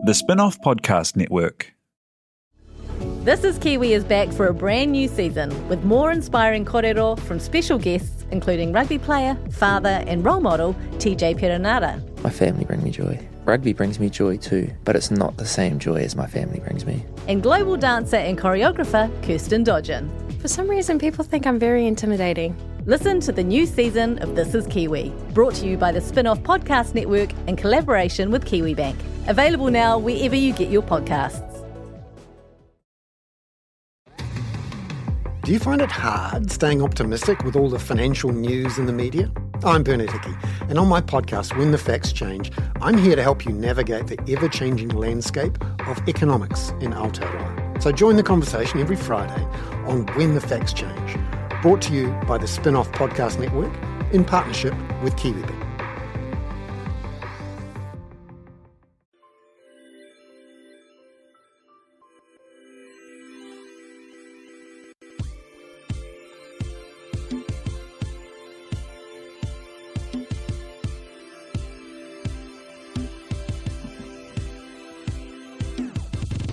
The Spin-off Podcast Network. This is Kiwi is back for a brand new season with more inspiring kōrero from special guests including rugby player, father and role model TJ Perenara. My family bring me joy. Rugby brings me joy too, but it's not the same joy as my family brings me. And global dancer and choreographer Kirsten Dodgen. For some reason, people think I'm very intimidating. Listen to the new season of This is Kiwi, brought to you by the Spin-off Podcast Network in collaboration with KiwiBank. Available now wherever you get your podcasts. Do you find it hard staying optimistic with all the financial news in the media? I'm Bernard Hickey, and on my podcast, When the Facts Change, I'm here to help you navigate the ever-changing landscape of economics in Aotearoa. So join the conversation every Friday on When the Facts Change, brought to you by the Spin-off Podcast Network in partnership with KiwiBank.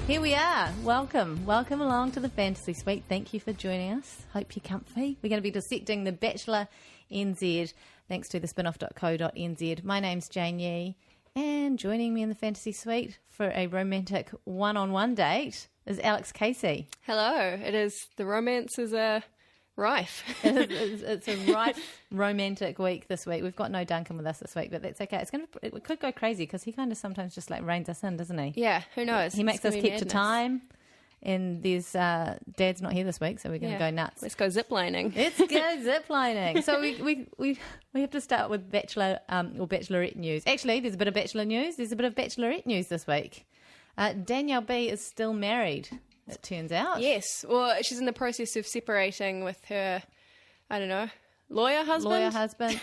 Here we are. Welcome along to the Fantasy Suite. Thank you for joining us. Hope you're comfy. We're going to be dissecting the Bachelor NZ thanks to the spinoff.co.nz. My name's Jane Yee, and joining me in the Fantasy Suite for a romantic one-on-one date is Alex Casey. Hello. It is. The romance is rife. It's a rife romantic week this week. We've got no Duncan with us this week, but that's okay. It could go crazy because he kind of sometimes just like reins us in, doesn't he? Yeah, who knows? He makes us keep to time, and there's Dad's not here this week, so we're going to go nuts. Let's go ziplining. Let's go ziplining. So we have to start with Bachelor or Bachelorette news. Actually, there's a bit of Bachelor news. There's a bit of Bachelorette news this week. Danielle B is still married, it turns out. Yes. Well, she's in the process of separating with her, I don't know, lawyer husband.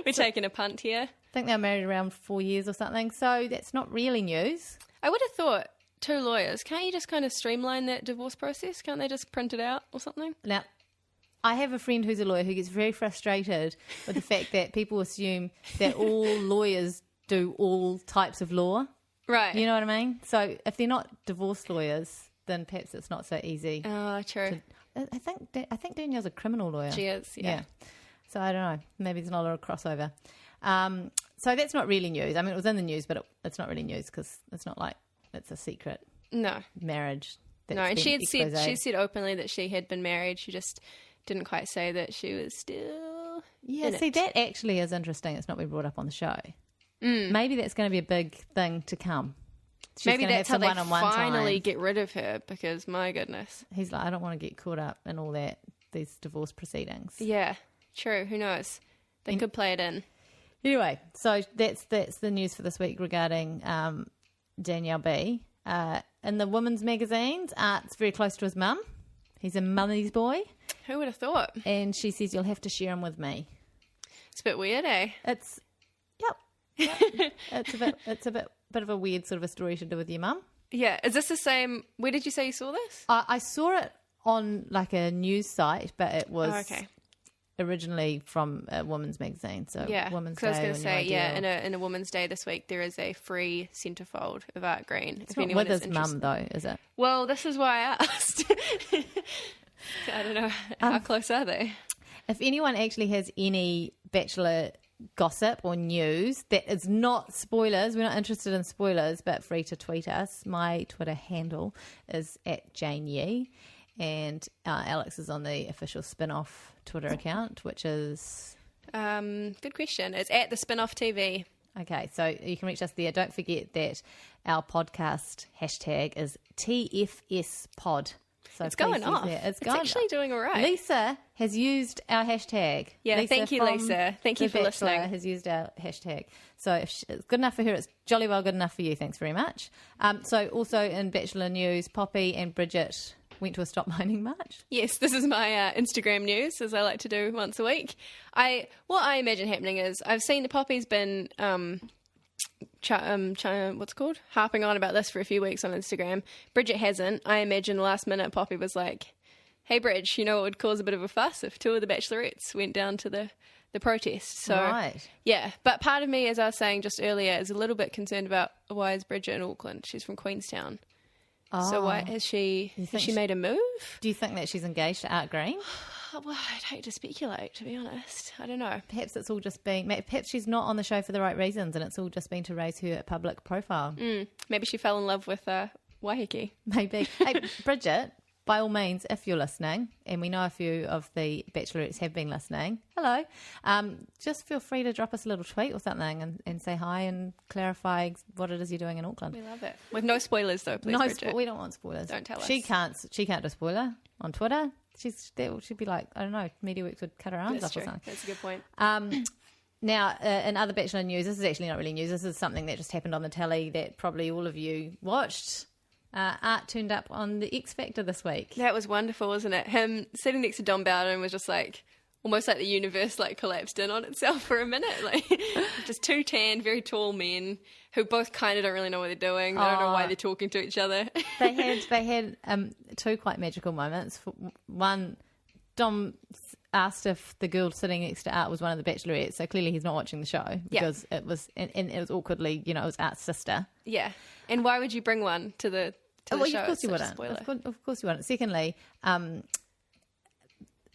We're taking a punt here. I think they were married around 4 years or something, so that's not really news. I would have thought two lawyers. Can't you just kind of streamline that divorce process? Can't they just print it out or something? Now, I have a friend who's a lawyer who gets very frustrated with the fact that people assume that all lawyers do all types of law. Right. You know what I mean? So if they're not divorce lawyers, then perhaps it's not so easy. Oh, true. I think Danielle's a criminal lawyer. She is, yeah. So I don't know. Maybe there's not a lot of crossover. So that's not really news. I mean, it was in the news, but it's not really news because it's not like it's a secret marriage. No, and she said openly that she had been married. She just didn't quite say that she was still that actually is interesting. It's not been brought up on the show. Maybe that's going to be a big thing to come. Maybe that's how they finally get rid of her because, my goodness. He's like, I don't want to get caught up in all these divorce proceedings. Yeah, true. Who knows? They could play it in. Anyway, so that's the news for this week regarding Danielle B. In the women's magazines, Art's very close to his mum. He's a mummy's boy. Who would have thought? And she says, you'll have to share him with me. It's a bit weird, eh? It's a bit of a weird sort of a story to do with your mum. Yeah. Is this the same? Where did you say you saw this? I saw it on like a news site, but it was originally from a woman's magazine. So Women's Day. I was going to say, in a Women's Day this week, there is a free centrefold of Art Green. It's not with his mum though, is it? Well, this is why I asked. I don't know. How close are they? If anyone actually has any Bachelor gossip or news that is not spoilers, we're not interested in spoilers, but free to tweet us. My Twitter handle is @JaneYee, and Alex is on the official Spin-off Twitter account, which is good question. It's @the Spin-off TV. Okay, so you can reach us there. Don't forget that our podcast hashtag is TFSPod. So it's going off. It's actually doing all right. Lisa has used our hashtag. Yeah, thank you, Lisa. Thank you for listening. Has used our hashtag. So if it's good enough for her, it's jolly well good enough for you. Thanks very much. So also in Bachelor news, Poppy and Bridget went to a stop mining march. Yes, this is my Instagram news, as I like to do once a week. What I imagine happening is I've seen the Poppy's been harping on about this for a few weeks on Instagram. Bridget hasn't. I imagine last minute Poppy was like, hey Bridge, you know it would cause a bit of a fuss if two of the Bachelorettes went down to the the protest. So, right. Yeah. But part of me, as I was saying just earlier, is a little bit concerned about why is Bridget in Auckland? She's from Queenstown. Oh. So why has she made a move? Do you think that she's engaged to Art Green? Well, I'd hate to speculate, to be honest. I don't know. Perhaps it's all just been... Perhaps she's not on the show for the right reasons and it's all just been to raise her public profile. Maybe she fell in love with Waiheke. Maybe. Hey, Bridget, by all means, if you're listening, and we know a few of the Bachelorettes have been listening, hello, just feel free to drop us a little tweet or something and say hi and clarify what it is you're doing in Auckland. We love it. With no spoilers, though, please, Bridget. We don't want spoilers. Don't tell us. She can't do a spoiler on Twitter. She'd be like, I don't know, MediaWorks would cut her arms off or something. That's a good point. Now, in other Bachelor news, this is actually not really news. This is something that just happened on the telly that probably all of you watched. Art turned up on the X Factor this week. That was wonderful, wasn't it? Him sitting next to Don Bowden was just like, almost like the universe like collapsed in on itself for a minute. Like, just two tan, very tall men who both kind of don't really know what they're doing. They don't know why they're talking to each other. They had two quite magical moments. One, Dom asked if the girl sitting next to Art was one of the Bachelorettes, so clearly he's not watching the show because it was and it was awkwardly, it was Art's sister. Yeah, and why would you bring one to the show? Of course you wouldn't. Of course you wouldn't. Secondly,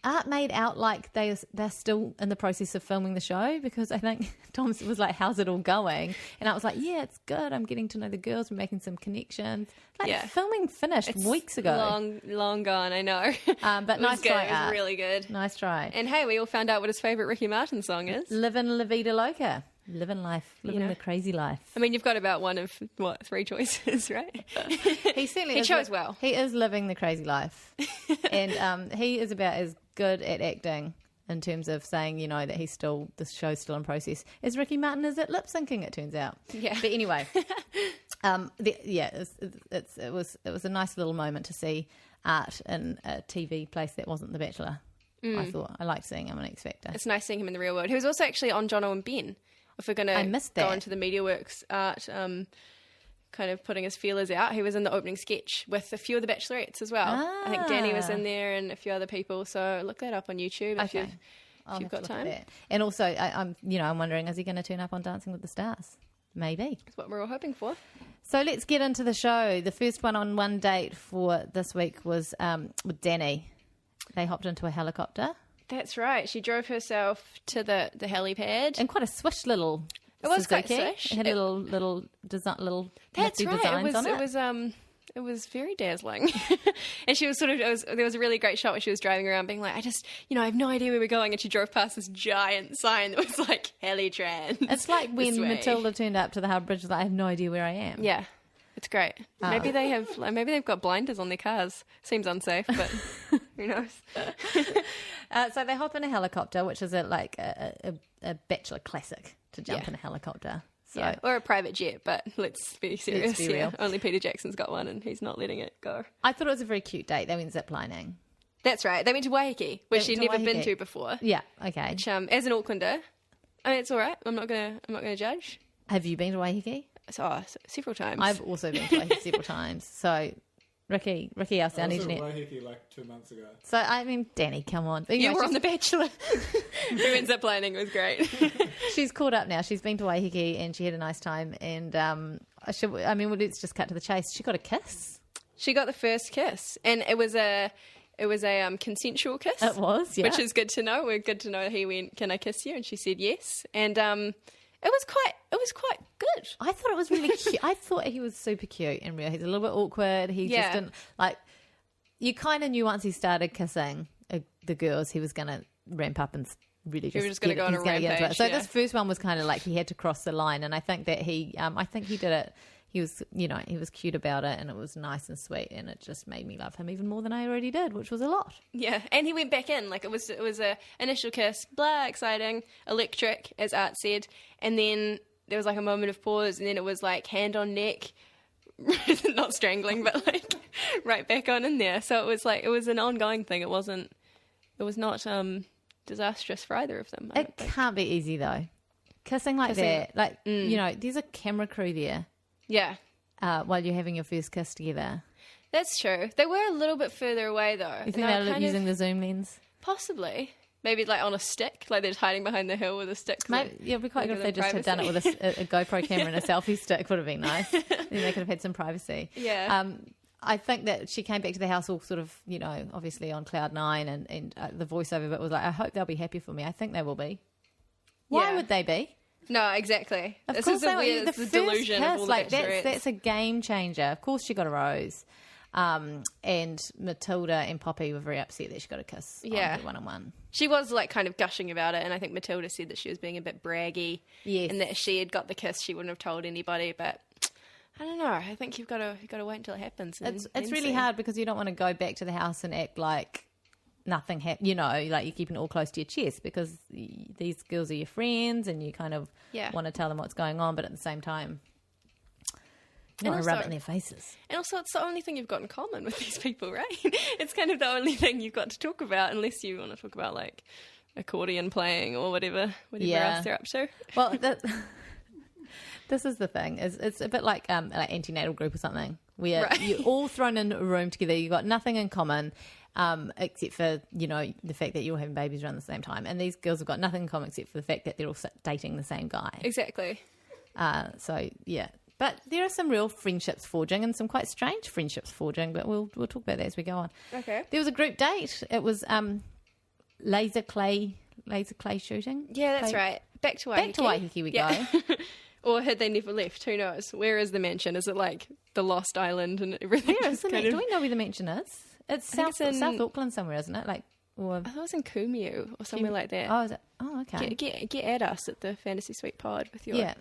Art made out like they're still in the process of filming the show because I think Tom was like, how's it all going? And I was like, yeah, it's good. I'm getting to know the girls. We're making some connections. Filming finished weeks ago. Long gone, I know. But nice try, It was really good. Nice try. And hey, we all found out what his favourite Ricky Martin song is. Livin' La Vida Loca. Living life. Living the crazy life. I mean, you've got about one of, three choices, right? He certainly he chose well. He is living the crazy life. And he is about as good at acting in terms of saying, that the show's still in process, as Ricky Martin is at lip syncing, it turns out. Yeah. But anyway, it was a nice little moment to see Art in a TV place that wasn't The Bachelor. I thought I liked seeing him on X Factor. It's nice seeing him in the real world. He was also actually on Jono and Ben. If we're going to go into the MediaWorks Art, kind of putting his feelers out, he was in the opening sketch with a few of the Bachelorettes as well. I think Danny was in there and a few other people. So look that up on YouTube if you've got time. And also, I'm wondering, is he going to turn up on Dancing with the Stars? Maybe. That's what we're all hoping for. So let's get into the show. The first one date for this week was with Danny. They hopped into a helicopter. That's right. She drove herself to the helipad. And quite a swish little It was Suzuki. quite swish. It had little designs on it. It was very dazzling. And she was there was a really great shot where she was driving around being like, I have no idea where we're going. And she drove past this giant sign that was like, Helitrans. It's like when Matilda turned up to the Harbour Bridge, was like, I have no idea where I am. Yeah. It's great. Maybe they've got blinders on their cars. Seems unsafe, but who knows? So they hop in a helicopter, which is a Bachelor classic to jump in a helicopter. So, yeah, or a private jet, but let's be serious. Let's be real. Only Peter Jackson's got one, and he's not letting it go. I thought it was a very cute date. They went ziplining. That's right. They went to Waiheke, which she'd never been to before. Yeah. Okay. Which, as an Aucklander, it's all right. I'm not gonna judge. Have you been to Waiheke? Several times. I've also been to Waiheke several times. So, Ricky, our sound engineer. I was at Waiheke like 2 months ago. So, I mean, Danny, come on. You were on The Bachelor. Who ends up ziplining. It was great. She's caught up now. She's been to Waiheke and she had a nice time. And, let's just cut to the chase. She got a kiss. She got the first kiss. And it was a consensual kiss. It was, yeah. Which is good to know. We're good to know. He went, "Can I kiss you?" And she said yes. And it was quite good. I thought it was really cute. I thought he was super cute in real. He's a little bit awkward. He just didn't you kind of knew once he started kissing the girls, he was going to ramp up and really just. He was just going to go on a rampage. So this first one was kind of like he had to cross the line, and I think that he did it. He was, he was cute about it, and it was nice and sweet, and it just made me love him even more than I already did, which was a lot. Yeah, and he went back in it was a initial kiss, blah, exciting, electric, as Art said, and then there was a moment of pause, and then it was hand on neck, not strangling, but right back on in there. So it was an ongoing thing. It was not disastrous for either of them. It can't be easy though, kissing that, there's a camera crew there. Yeah. While you're having your first kiss together. That's true. They were a little bit further away, though. You think they were using the zoom lens? Possibly. Maybe like on a stick, like they're just hiding behind the hill with a stick. Maybe, yeah, it'd be quite good if they just had done it with a GoPro camera and a selfie stick. Would have been nice. Then they could have had some privacy. Yeah. I think that she came back to the house all sort of, obviously on cloud nine, and the voiceover bit was like, I hope they'll be happy for me. I think they will be. Why would they be? No, exactly. Of this course is they weird, won't. the delusion kiss, of all the bachelorettes. that's a game changer. Of course she got a rose. And Matilda and Poppy were very upset that she got a kiss on her one-on-one. She was like kind of gushing about it, and I think Matilda said that she was being a bit braggy, and that if she had got the kiss, she wouldn't have told anybody. But I don't know. I think you've got to wait until it happens. It's really hard because you don't want to go back to the house and act like nothing happened. Like you're keeping it all close to your chest because these girls are your friends, and you kind of want to tell them what's going on, but at the same time, you want to rub it in their faces. And also, it's the only thing you've got in common with these people, right? It's kind of the only thing you've got to talk about, unless you want to talk about like accordion playing or whatever else they're up to. Well, this is the thing. It's a bit like antenatal group or something, where you're all thrown in a room together. You've got nothing in common, except for the fact that you're having babies around the same time. And these girls have got nothing in common except for the fact that they're all dating the same guy. Exactly. So yeah. But there are some real friendships forging and some quite strange friendships forging, but we'll talk about that as we go on. Okay. There was a group date. It was laser clay shooting. Yeah, that's right. Back to Waiheke. Back to Waiheke we go. Or had they never left? Who knows? Where is the mansion? Is it like the Lost Island and everything? Where is the mansion? Do we know where the mansion is? It's South Auckland somewhere, isn't it? I thought it was in Kumeu or somewhere like that. Oh, is it? Oh, okay. Get at us at the Fantasy Suite Pod with your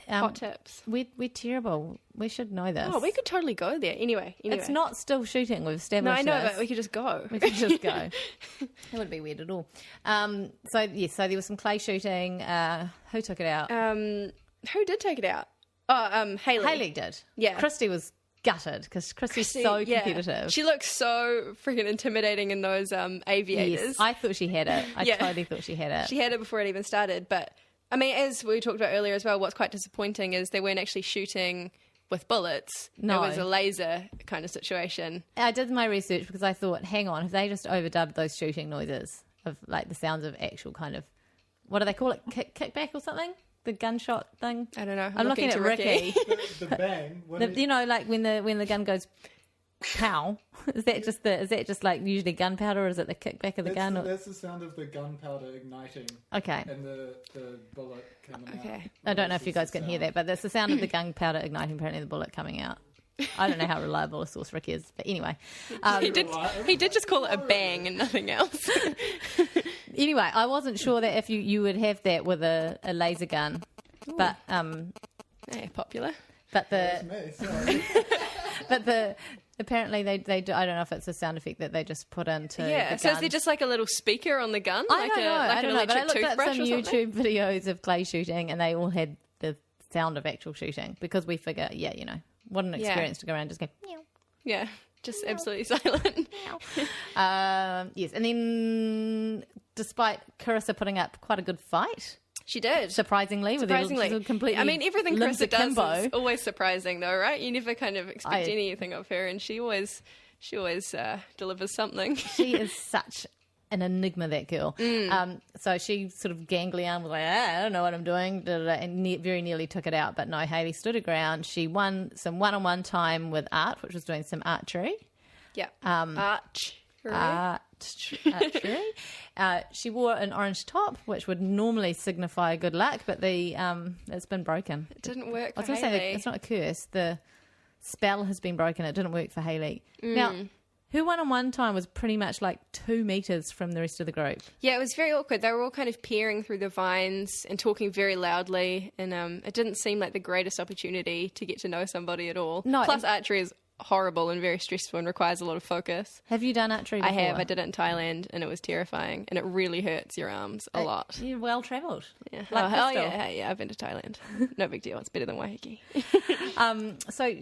hot tips. We're terrible. We should know this. Oh, we could totally go there. Anyway. It's not still shooting. We've established No, I know, but we could just go. We could just go. It wouldn't be weird at all. So there was some clay shooting. Who took it out? Who did take it out? Oh, Hayley. Hayley did. Yeah. Christy was gutted because Christy's so competitive. She looks so freaking intimidating in those aviators. Yes, I thought she had it. I totally thought she had it. She had it before it even started. But, I mean, as we talked about earlier as well, what's quite disappointing is they weren't actually shooting with bullets. No. It was a laser kind of situation. I did my research because I thought, hang on, have they just overdubbed those shooting noises of like the sounds of actual kind of, what do they call it, kickback or something? The gunshot thing. I don't know. I'm looking at Ricky. The bang. Like when the gun goes pow. Is that just like usually gunpowder, or is it the kickback of the gun? That's the sound of the gunpowder igniting. Okay. And the bullet coming out. Okay. I don't know if you guys can hear that, but that's the sound of the gunpowder igniting. Apparently, the bullet coming out. I don't know how reliable a source Rick is, but anyway. He did just call it a bang and nothing else. Anyway, I wasn't sure that if you would have that with a laser gun, but popular. But That's me, sorry. apparently they do. I don't know if it's a sound effect that they just put into the gun. So is there just like a little speaker on the gun? I don't know. But I looked at some YouTube YouTube videos of clay shooting, and they all had the sound of actual shooting because we figure, what an experience to go around and just go meow. Yeah, just absolutely silent. Yes, and then despite Carissa putting up quite a good fight, she did surprisingly. Completely. I mean, everything Carissa does akimbo. is always surprising, though, right? You never kind of expect anything of her, and she always delivers something. She is such an enigma, that girl. So she sort of ganglion was like, I don't know what I'm doing, and very nearly took it out. But no, Hayley stood her ground. She won some one-on-one time with Art, which was doing some archery. Yeah. Archery. She wore an orange top, which would normally signify good luck, but it's been broken. It didn't work I was for going to say Hayley. it's not a curse. The spell has been broken. It didn't work for Hayley. Now, her one-on-one time was pretty much like 2 meters from the rest of the group. Yeah, it was very awkward. They were all kind of peering through the vines and talking very loudly, and it didn't seem like the greatest opportunity to get to know somebody at all. No, Plus, archery is horrible and very stressful and requires a lot of focus. Have you done archery before? I have. I did it in Thailand, and it was terrifying, and it really hurts your arms a lot. You're well-travelled. Yeah. Like yeah, I've been to Thailand. No big deal. It's better than Waiheke. So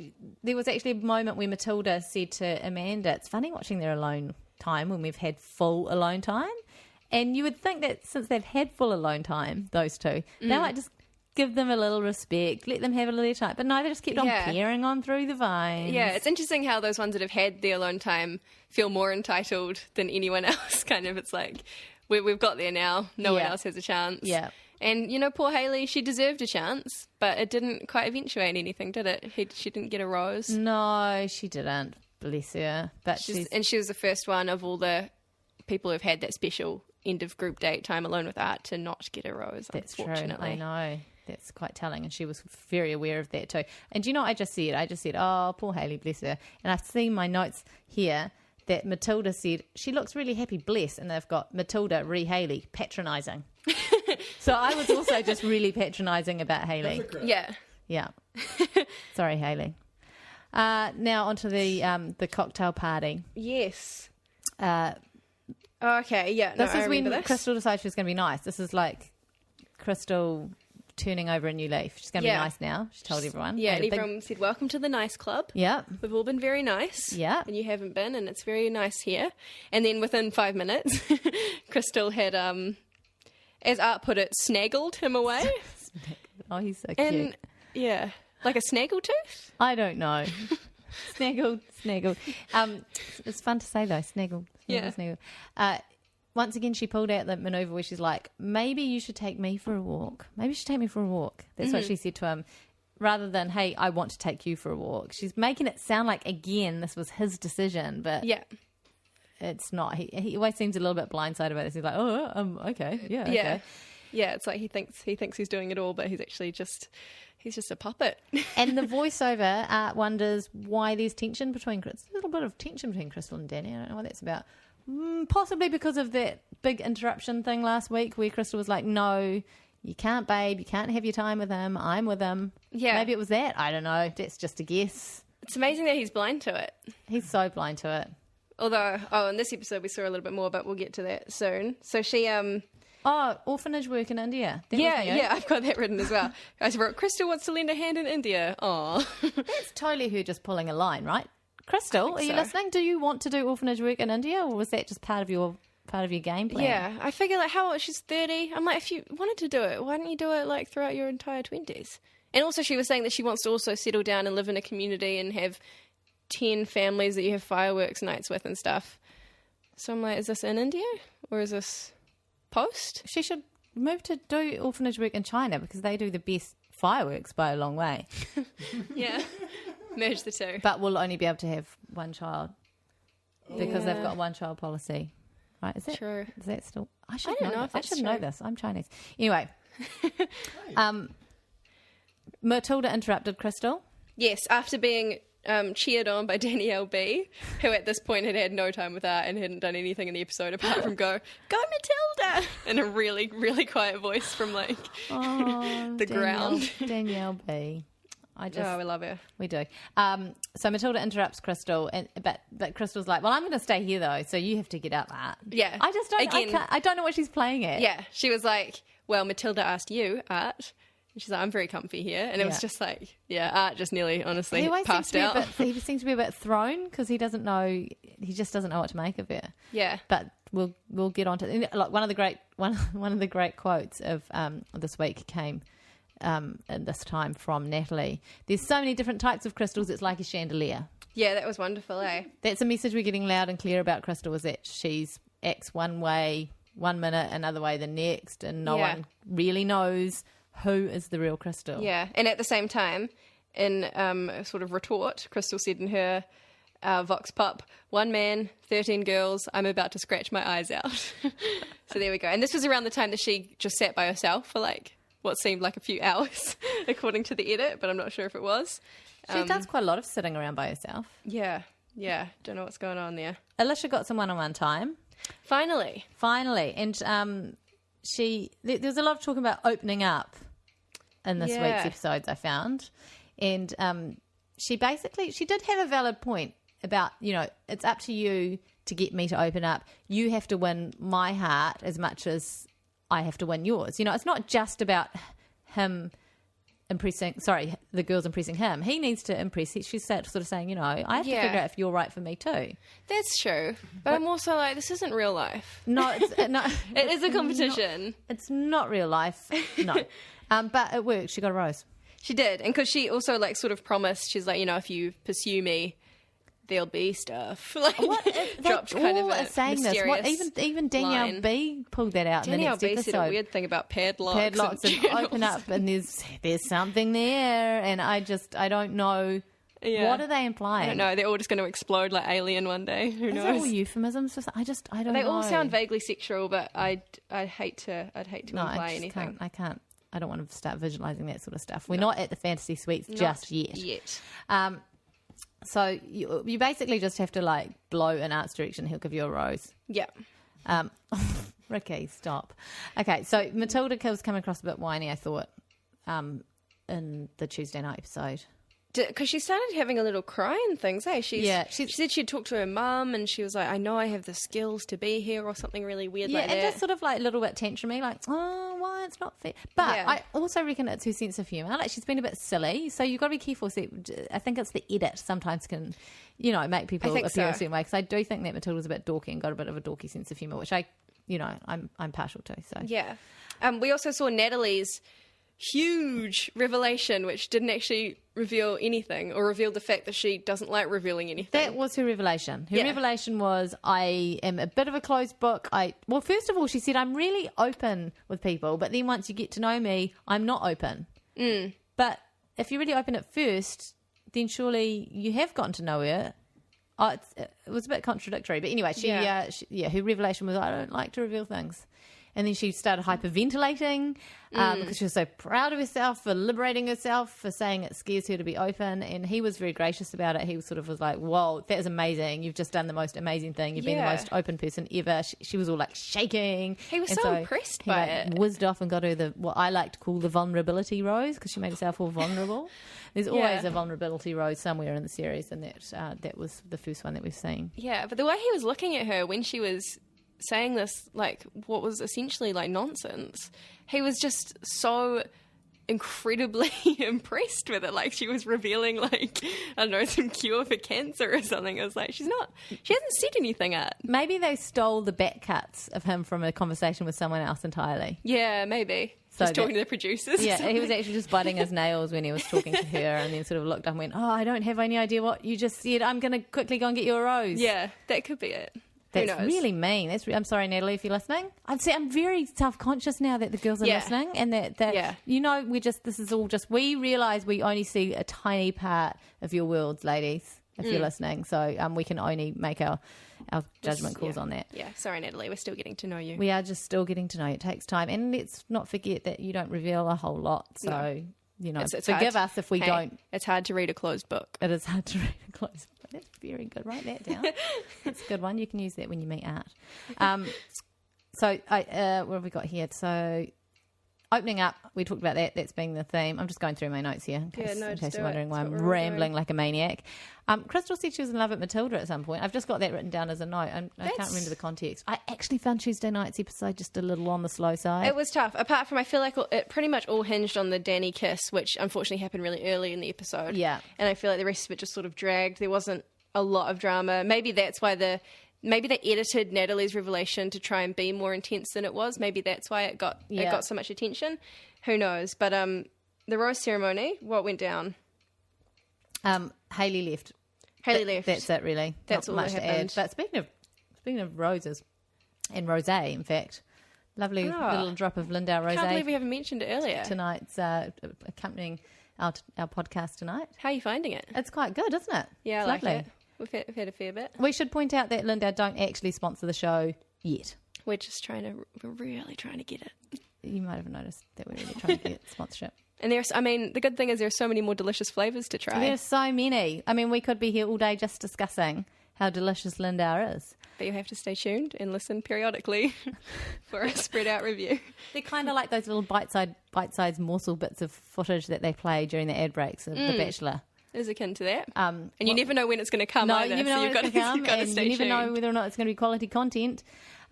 there was actually a moment where Matilda said to Amanda, it's funny watching their alone time when we've had full alone time. And you would think that since they've had full alone time, those two, they might just give them a little respect, let them have a little time. But no, they just kept on peering on through the vines. Yeah, it's interesting how those ones that have had their alone time feel more entitled than anyone else. Kind of, it's like, we've got there now. No one Yeah. else has a chance. Yeah. And, you know, poor Hayley, she deserved a chance, but it didn't quite eventuate anything, did it? She didn't get a rose. No, she didn't. Bless her. But And she was the first one of all the people who've had that special end of group date time alone with Art to not get a rose, that's true. unfortunately. I know. That's quite telling. And she was very aware of that too. And do you know what I just said? I just said, oh, poor Hayley, bless her. And I've seen my notes here that Matilda said, she looks really happy, bless. And they've got Matilda re Hayley, patronising. So I was also just really patronising about Hayley. Yeah. Yeah. Sorry, Hayley. Now onto the cocktail party. Yes. Okay, yeah. This I is when remember this. Crystal decided she was going to be nice. This is like Crystal turning over a new leaf. She's going to be Yeah. nice now. She told everyone. Yeah, Made and a big- everyone said, welcome to the nice club. Yeah. We've all been very nice. Yeah. And you haven't been, and it's very nice here. And then within 5 minutes, Crystal had, as Art put it, snaggled him away. Oh, he's so And, cute. yeah, like a snaggletooth? I don't know. Snaggled. It's fun to say though. Snaggled. Yeah. Snaggled. Once again, she pulled out the maneuver where she's like, maybe you should take me for a walk. Maybe you should take me for a walk. That's what she said to him. Rather than, hey, I want to take you for a walk. She's making it sound like, again, this was his decision, but Yeah. it's not. He always seems a little bit blindsided about this. He's like, oh, okay. Yeah, okay. Yeah. Yeah, it's like he thinks he's doing it all, but he's actually just a puppet. And the voiceover wonders why there's tension between Crystal. A little bit of tension between Crystal and Danny. I don't know what that's about. Possibly because of that big interruption thing last week where Crystal was like, no, you can't, babe. You can't have your time with him. I'm with him. Yeah. Maybe it was that. I don't know. That's just a guess. It's amazing that he's blind to it. He's so blind to it. Although, in this episode we saw a little bit more, but we'll get to that soon. So she, Orphanage work in India. That was new. yeah, I've got that written as well. I wrote, Crystal wants to lend a hand in India. Aw. That's totally her just pulling a line, right? Crystal, are you so. listening? Do you want to do orphanage work in India, or was that just part of your game plan? Yeah, I figure like how old she's 30. I'm like, if you wanted to do it, why don't you do it like throughout your entire 20s? And also she was saying that she wants to also settle down and live in a community and have 10 families that you have fireworks nights with and stuff. So I'm like, is this in India or is this post? She should move to do orphanage work in China because they do the best fireworks by a long way. Yeah. Merge the two. But we'll only be able to have one child because they've got a one-child policy. Right? Is that True. Is that still? I should don't know. know if I that's should know true. this. I'm Chinese. Anyway, Matilda interrupted Crystal. Yes, after being cheered on by Danielle B, who at this point had had no time with Art and hadn't done anything in the episode apart from go Matilda, in a really, really quiet voice from like the ground. Danielle B. I We love her. We do. So Matilda interrupts Crystal, but Crystal's like, "Well, I'm going to stay here though, so you have to get up, Art." Yeah. I just don't. Again- I don't know what she's playing at. Yeah, she was like, well, Matilda asked you, Art. And she's like, I'm very comfy here. And it was Yeah. just like, yeah, Art just nearly, honestly, He always passed out. he seems to be a bit thrown because he doesn't know. He just doesn't know what to make of her. Yeah. But we'll get on to like one of the great quotes of this week came at this time from Natalie. There's so many different types of crystals. It's like a chandelier. Yeah, that was wonderful, eh? That's a message we're getting loud and clear about Crystal, is that she's acts one way 1 minute, another way the next, and no Yeah. one really knows who is the real Crystal. Yeah. And at the same time, in a sort of retort, Crystal said in her Vox Pop, 1 man, 13 girls, I'm about to scratch my eyes out. So there we go. And this was around the time that she just sat by herself for like what seemed like a few hours, according to the edit, but I'm not sure if it was. She does quite a lot of sitting around by herself. Yeah. Yeah. Don't know what's going on there. Alicia got some one-on-one time. Finally. And there's a lot of talking about opening up in this Yeah. week's episodes, I found. And she did have a valid point about, it's up to you to get me to open up. You have to win my heart as much as I have to win yours. It's not just about him the girls impressing him. He needs to impress. She's sort of saying, I have to Yeah. figure out if you're right for me too. That's true. But I'm also like, this isn't real life. No, no. It is a competition. It's not real life. No. But it worked. She got a rose. She did. And because she also like sort of promised, she's like, if you pursue me, there'll be stuff. Like, What? dropped They kind all of a are saying this. What? mysterious Even Danielle line. B pulled that out Danielle in the B next said a episode. weird thing about padlocks Padlocks and open up, and there's something there, and I don't know. Yeah. What are they implying? I don't know. They're all just going to explode like Alien one day. Who Is knows? that all euphemisms? I don't know. They all sound vaguely sexual, but I'd hate to No, imply I just anything. can't. I don't want to start visualizing that sort of stuff. We're not at the fantasy suites just yet. So you basically just have to like blow in Art's direction. He'll give you a rose. Yeah. Ricky, stop. Okay, so Matilda was coming across a bit whiny, I thought, in the Tuesday night episode. Because she started having a little cry and things, eh? She said she'd talked to her mum and she was like, I know I have the skills to be here or something really weird like that. Yeah, and just sort of like a little bit tantrumy, like, oh, why it's not fair. But Yeah. I also reckon it's her sense of humour. Like, she's been a bit silly, so you've got to be careful. So I think it's the edit sometimes can, make people appear a certain way. Because I do think that Matilda's a bit dorky and got a bit of a dorky sense of humour, which I'm partial to. So Yeah. We also saw Natalie's huge revelation, which didn't actually reveal anything or reveal the fact that she doesn't like revealing anything. that was her revelation. Her Yeah. revelation was, I am a bit of a closed book. Well, first of all, she said, I'm really open with people, but then once you get to know me, I'm not open. But if you really open at first, then surely you have gotten to know her. It was a bit contradictory. But anyway, her revelation was, I don't like to reveal things. And then she started hyperventilating because she was so proud of herself for liberating herself, for saying it scares her to be open. And he was very gracious about it. He sort of was like, whoa, that was amazing. You've just done the most amazing thing. You've been the most open person ever. She was all like shaking. He was And so impressed by it. Whizzed off and got her what I like to call the vulnerability rose, because she made herself all vulnerable. There's always a vulnerability rose somewhere in the series, and that was the first one that we've seen. Yeah, but the way he was looking at her when she was saying this, like, what was essentially like nonsense, he was just so incredibly impressed with it. Like, she was revealing, like, I don't know, some cure for cancer or something. I was like, she hasn't said anything yet. Maybe they stole the back cuts of him from a conversation with someone else entirely. Yeah, maybe. So Just talking to the producers. Yeah, he was actually just biting his nails when he was talking to her, and then sort of looked up and went, oh, I don't have any idea what you just said. I'm going to quickly go and get you a rose. Yeah, that could be it. That's Who knows? really mean. I'm sorry, Natalie, if you're listening. I'm very self-conscious now that the girls are listening, and that we realise we only see a tiny part of your worlds, ladies, if you're listening. So we can only make our judgment calls on that. Yeah, sorry, Natalie, we're still getting to know you. We are just still getting to know you. It takes time, and let's not forget that you don't reveal a whole lot. So It's forgive hard. us if we don't. It's hard to read a closed book. It is hard to read a close book. That's very good. Write that down. That's a good one. You can use that when you meet Art. So what have we got here? So opening up, we talked about that. That's being the theme. I'm just going through my notes here in case you're wondering why I'm rambling like a maniac. Crystal said she was in love with Matilda at some point. I've just got that written down as a note. I can't remember the context. I actually found Tuesday night's episode just a little on the slow side. It was tough. Apart from, I feel like it pretty much all hinged on the Danny kiss, which unfortunately happened really early in the episode. Yeah. And I feel like the rest of it just sort of dragged. There wasn't a lot of drama. Maybe that's why maybe they edited Natalie's revelation to try and be more intense than it was. Maybe that's why it got so much attention. Who knows? But the rose ceremony, what went down? Haley left. Haley left. That's it, really. That's Not all much that to add. happened. But speaking of roses and rosé, in fact, lovely little drop of Lindauer I can't believe rosé we haven't mentioned it earlier. tonight's accompanying our podcast tonight. How are you finding it? It's quite good, isn't it? Yeah, It's I like lovely. it. We've had a fair bit. We should point out that Lindauer don't actually sponsor the show yet. We're really trying to get it. You might have noticed that we're really trying to get sponsorship. And the good thing is there's so many more delicious flavours to try. There's so many. I mean, we could be here all day just discussing how delicious Lindauer is. But you have to stay tuned and listen periodically for a spread out review. They're kind of like those little bite-sized morsel bits of footage that they play during the ad breaks of The Bachelor. Is akin to that. And you never know when it's going to come either. You never know so when it's going to come, you've got to and stay you never tuned. know whether or not it's going to be quality content.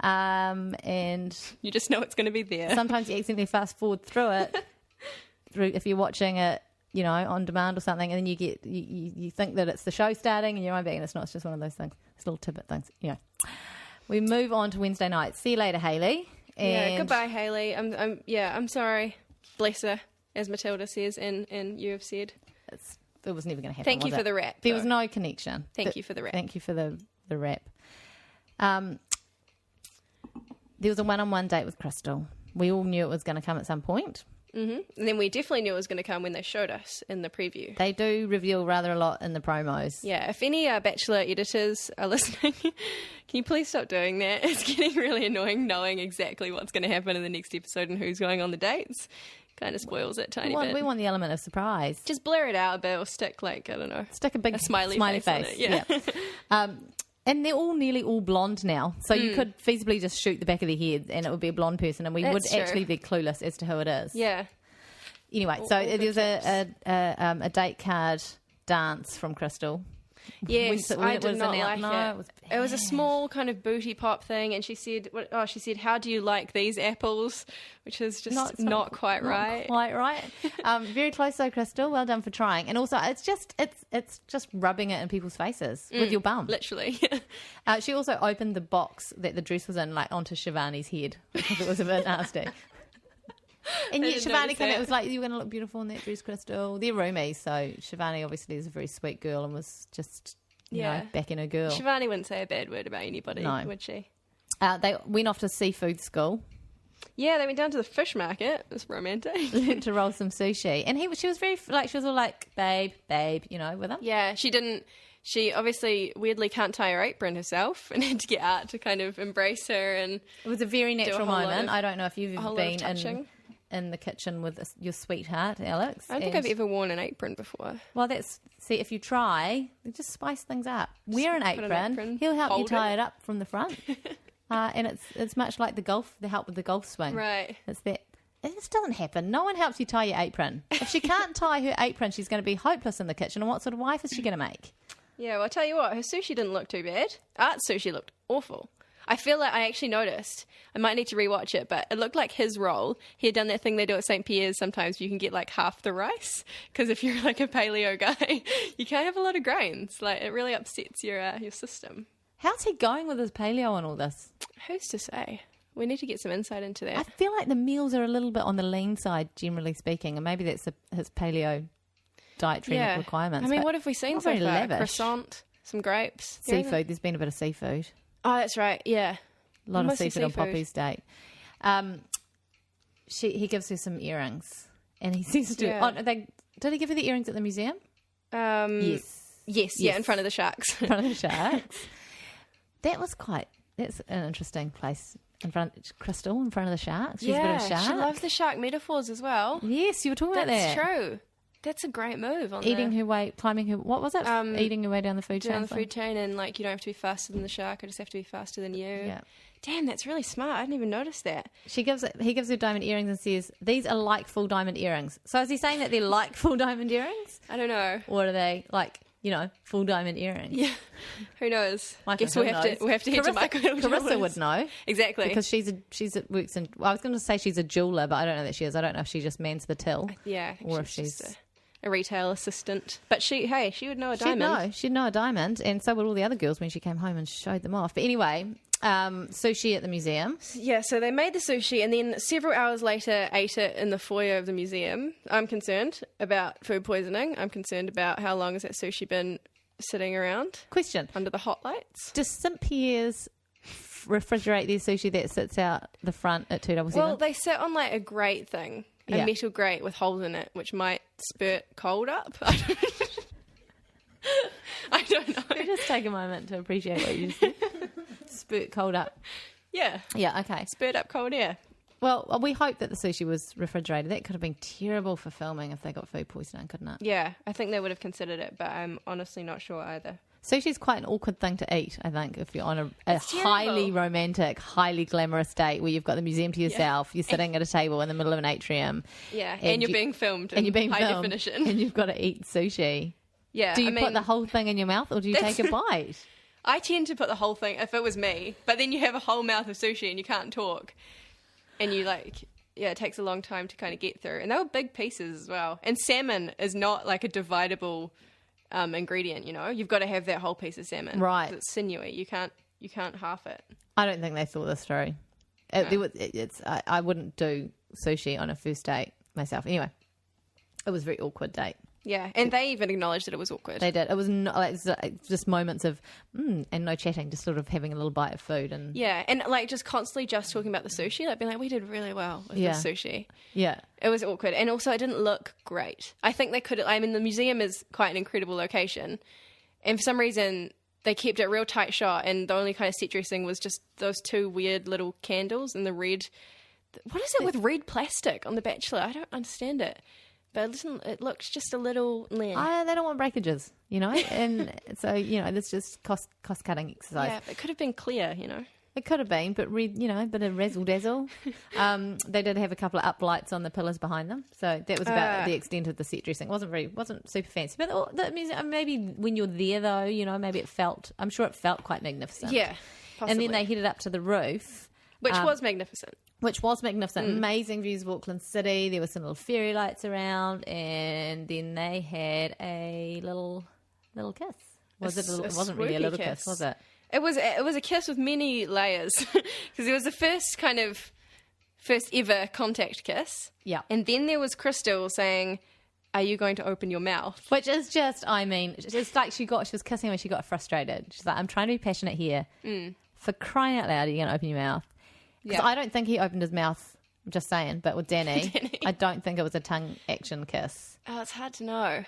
And You just know it's going to be there. sometimes you accidentally fast forward through it, if you're watching it, on demand or something, and then you think that it's the show starting, and you're back, and it's not. It's just one of those things. It's little tidbit things. We move on to Wednesday night. See you later, Haley. And Goodbye, Haley. I'm sorry. Bless her, as Matilda says, and you have said. it was never going to happen. Thank you was for it? the rap. There though. was no connection. Thank you for the rap. Thank you for the rap. There was a one-on-one date with Crystal. We all knew it was going to come at some point. And then we definitely knew it was going to come when they showed us in the preview. They do reveal rather a lot in the promos. Yeah, if any Bachelor editors are listening, can you please stop doing that? It's getting really annoying knowing exactly what's going to happen in the next episode and who's going on the dates. Kind of spoils it tiny bit. We want the element of surprise. Just blur it out a bit or stick, like, I don't know. Stick a big a smiley face on it, yeah. And they're all nearly all blonde now. So you could feasibly just shoot the back of their head and it would be a blonde person and we would That's true. actually be clueless as to who it is. Yeah. Anyway, so all there was a date card dance from Crystal. Yes, When I it did was not announced- like no, it. it was It was a bad. small kind of booty pop thing, and she said, how do you like these apples?" Which is just No, it's not quite right. Quite right. Very close though, Crystal. Well done for trying. And also, it's just rubbing it in people's faces with your bum. Literally. She also opened the box that the dress was in, like onto Shivani's head because it was a bit nasty. And I yet didn't Shivani notice came out that. was like, "You're going to look beautiful in that dress, Crystal." They're roomies, so Shivani obviously is a very sweet girl and was just you know backing her girl. Shivani wouldn't say a bad word about anybody, No. would she? They went off to seafood school Yeah, they went down to the fish market. It's romantic. to roll some sushi, and she was very like she was all like, babe, you know, with him. Yeah, she didn't. She obviously weirdly can't tie her apron herself and had to get Art to kind of embrace her. And It was a very natural whole lot moment. of- I don't know if you've a ever whole lot of been touching. in the kitchen with your sweetheart, Alex. I don't think and- I've ever worn an apron before. Well, see, if you try, just spice things up. Wear an put an apron. apron, He'll help you hold tie it. it up from the front. And it's much like the help with the golf swing. Right. It's that. This doesn't happen. No one helps you tie your apron. If she can't tie her apron, she's going to be hopeless in the kitchen. And what sort of wife is she going to make? Yeah, well, I'll tell you what, her sushi didn't look too bad. Art's sushi looked awful. I feel like I actually noticed, I might need to rewatch it, but it looked like his roll. He had done that thing they do at St. Pierre's sometimes. You can get like half the rice, because if you're like a paleo guy, you can't have a lot of grains. Like, it really upsets your system. How's he going with his paleo and all this? Who's to say? We need to get some insight into I that. feel like the meals are a little bit on the lean side, generally speaking, and maybe that's his paleo dietary requirements. I mean, but what have we seen not so very far? lavish. Croissant, some grapes. You know, Seafood. There's been a bit of seafood. Oh, that's right. Yeah. A lot Mostly of seafood on seafood. Poppy's date. He gives her some earrings, and he says to Yeah. did he give her the earrings at the museum? Yes, Yes. Yeah, in front of the sharks. in front of the sharks. That's an interesting place. In front, Crystal, in front of the sharks. She's a bit of a shark. she loves the shark metaphors as well. Yes, you were talking about That's that. true. That's a great move on Eating her way, climbing her. What was it? Eating her way down the food chain. down the food chain, and like, you don't have to be faster than the shark. I just have to be faster than you. Yeah. Damn, that's really smart. I didn't even notice that. He gives her diamond earrings and says, "These are like full diamond earrings." So is he saying that they're like full diamond earrings, I don't know. or are they like full diamond earrings? Yeah, who knows? Michael Guess we'll Hill have knows. to head to Michael Hill. Carissa would know Exactly. because works in. Well, I was going to say she's a jeweler, but I don't know that she is. I don't know if she just mans the till. Yeah, I think or if just she's a retail assistant. But she would know a diamond. She'd know a diamond, and so would all the other girls when she came home and showed them off. But anyway, sushi at the museum. Yeah, so they made the sushi and then several hours later ate it in the foyer of the museum. I'm concerned about food poisoning. I'm concerned about how long has that sushi been sitting around Question: under the hot lights. does St. Pierre's refrigerate their sushi that sits out the front at 277? Well, they sit on like a grate thing, a Yeah. metal grate with holes in it, which might spurt cold up. I don't know. Can we just take a moment to appreciate what you said? Spurt cold up. Yeah, Yeah, okay. spurt up cold air. Well, we hope that the sushi was refrigerated. That could have been terrible for filming if they got food poisoning, couldn't it? Yeah, I think they would have considered it, but I'm honestly not sure either. Sushi's quite an awkward thing to eat, I think, if you're on a It's terrible. highly romantic, highly glamorous date where you've got the museum to yourself, you're sitting at a table in the middle of an atrium. Yeah, and you're you- being filmed in And you're being high filmed, definition. and you've got to eat sushi. Yeah, Do you I mean, put the whole thing in your mouth or do you take a bite? I tend to put the whole thing if it was me, but then you have a whole mouth of sushi and you can't talk, and you it takes a long time to kind of get through. And they were big pieces as well. And salmon is not like a dividable ingredient. You've got to have that whole piece of salmon, Right. 'cause it's sinewy. You can't half it. I don't think they thought this through. I wouldn't do sushi on a first date myself. Anyway, it was a very awkward date. Yeah, and they even acknowledged that it was awkward. They did. It was not, like, just moments of and no chatting, just sort of having a little bite of food. And Yeah, and like just constantly just talking about the sushi, like being like, we did really well with Yeah. the sushi. yeah, It was awkward, and also it didn't look great. I think they could. I mean, the museum is quite an incredible location, and for some reason they kept it real tight shot, and the only kind of set dressing was just those two weird little candles and the red. What is it with red plastic on The Bachelor? I don't understand it. But it looks just a little... they don't want breakages, and so, it's just cost-cutting exercise. Yeah, it could have been clear, It could have been, but a bit of razzle-dazzle. They did have a couple of uplights on the pillars behind them, so that was about the extent of the set dressing. Wasn't super fancy, but that means maybe when you're there, though, maybe I'm sure it felt quite magnificent. Yeah, possibly. And then they headed up to the roof. Which was magnificent. Which was magnificent. Amazing views of Auckland City. There were some little fairy lights around, and then they had a little kiss. It wasn't really a little kiss, was it? It was a kiss with many layers because it was the first ever contact kiss. Yeah. And then there was Crystal saying, "Are you going to open your mouth?" Which is just, it's like she was kissing when she got frustrated. She's like, I'm trying to be passionate here. For crying out loud, are you going to open your mouth? Because I don't think he opened his mouth, I'm just saying, but with Danny, I don't think it was a tongue action kiss. Oh, it's hard to know.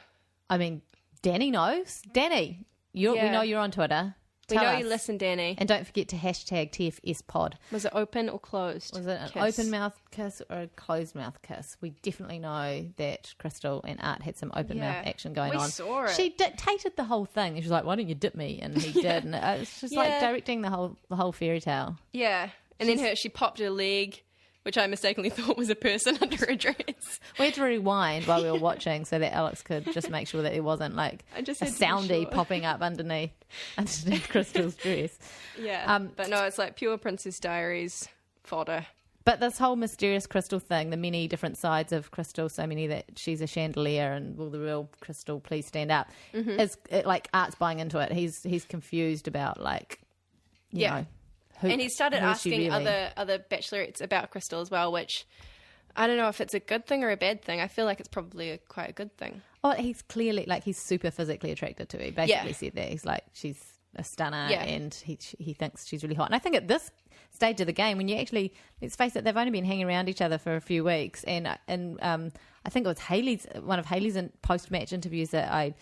I mean, Danny knows. Danny, we know you're on Twitter. We Tell know us. you listen, Danny. And don't forget to hashtag TFS pod. Was it open or closed? Was it an kiss? open mouth kiss or a closed mouth kiss? We definitely know that Crystal and Art had some open mouth action going on. We saw it. She dictated the whole thing. She was like, "Why don't you dip me?" And he did. And it's just like directing the whole fairy tale. Yeah. And then she popped her leg, which I mistakenly thought was a person under her dress. We had to rewind while we were watching so that Alex could just make sure that it wasn't like I just a had to be soundy sure. popping up underneath Crystal's dress. Yeah. But no, it's like pure Princess Diaries fodder. But this whole mysterious Crystal thing, the many different sides of Crystal, so many that she's a chandelier and will the real Crystal please stand up, like Art's buying into it. He's confused about like, you know. And he started who is she asking really? other bachelorettes about Crystal as well, which I don't know if it's a good thing or a bad thing. I feel like it's probably quite a good thing. Oh, he's clearly like he's super physically attracted to her. He basically said that he's like she's a stunner and he thinks she's really hot. And I think at this stage of the game, when you actually let's face it, they've only been hanging around each other for a few weeks, and I think it was one of Hayley's post match interviews that I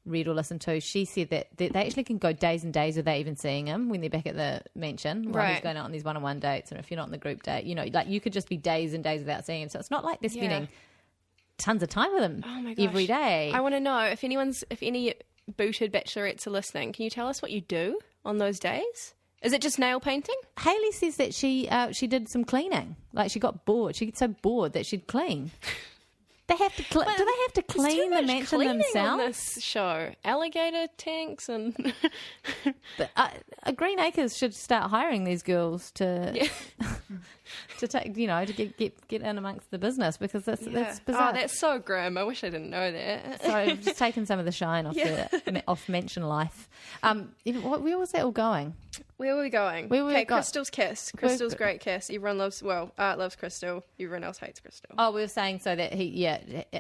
read or listened to. She said that they actually can go days and days without even seeing him when they're back at the mansion while he's going out on these one-on-one dates, and if you're not on the group date, like you could just be days and days without seeing him. So it's not like they're spending tons of time with him every day. I want to know if any booted bachelorettes are listening. Can you tell us what you do on those days? Is it just nail painting? Hayley says that she did some cleaning. Like she got bored. She gets so bored that she'd clean. They have to. Do they have to clean the mansion themselves? On this show, alligator tanks and. But Green Acres should start hiring these girls to take, to get in amongst the business, because that's bizarre. Oh, that's so grim. I wish I didn't know that. So I've just taken some of the shine off mansion life. Where was that all going? Where were we going? Crystal's kiss. Crystal's great kiss. Everyone loves. Well, Art loves Crystal. Everyone else hates Crystal. Oh, we were saying so that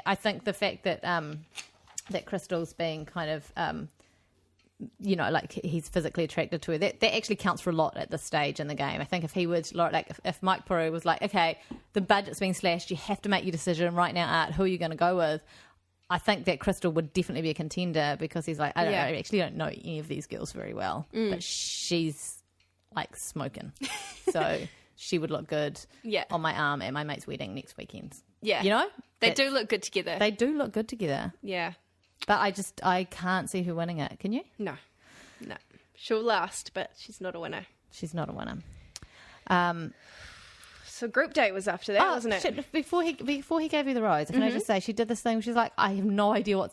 I think the fact that that Crystal's being kind of like he's physically attracted to her, that actually counts for a lot at this stage in the game. I think if he would, like, if Mike Peru was like, okay, the budget's been slashed, you have to make your decision right now, Art, who are you going to go with? I think that Crystal would definitely be a contender, because he's like, I actually don't know any of these girls very well, but she's like smoking. So she would look good on my arm at my mate's wedding next weekend. Yeah. They do look good together. They do look good together. Yeah. But I can't see her winning it. Can you? No. She'll last, but she's not a winner. She's not a winner. So group date was after that, wasn't it? Shit, before he gave you the rose, can I just say, she did this thing. She's like, I have no idea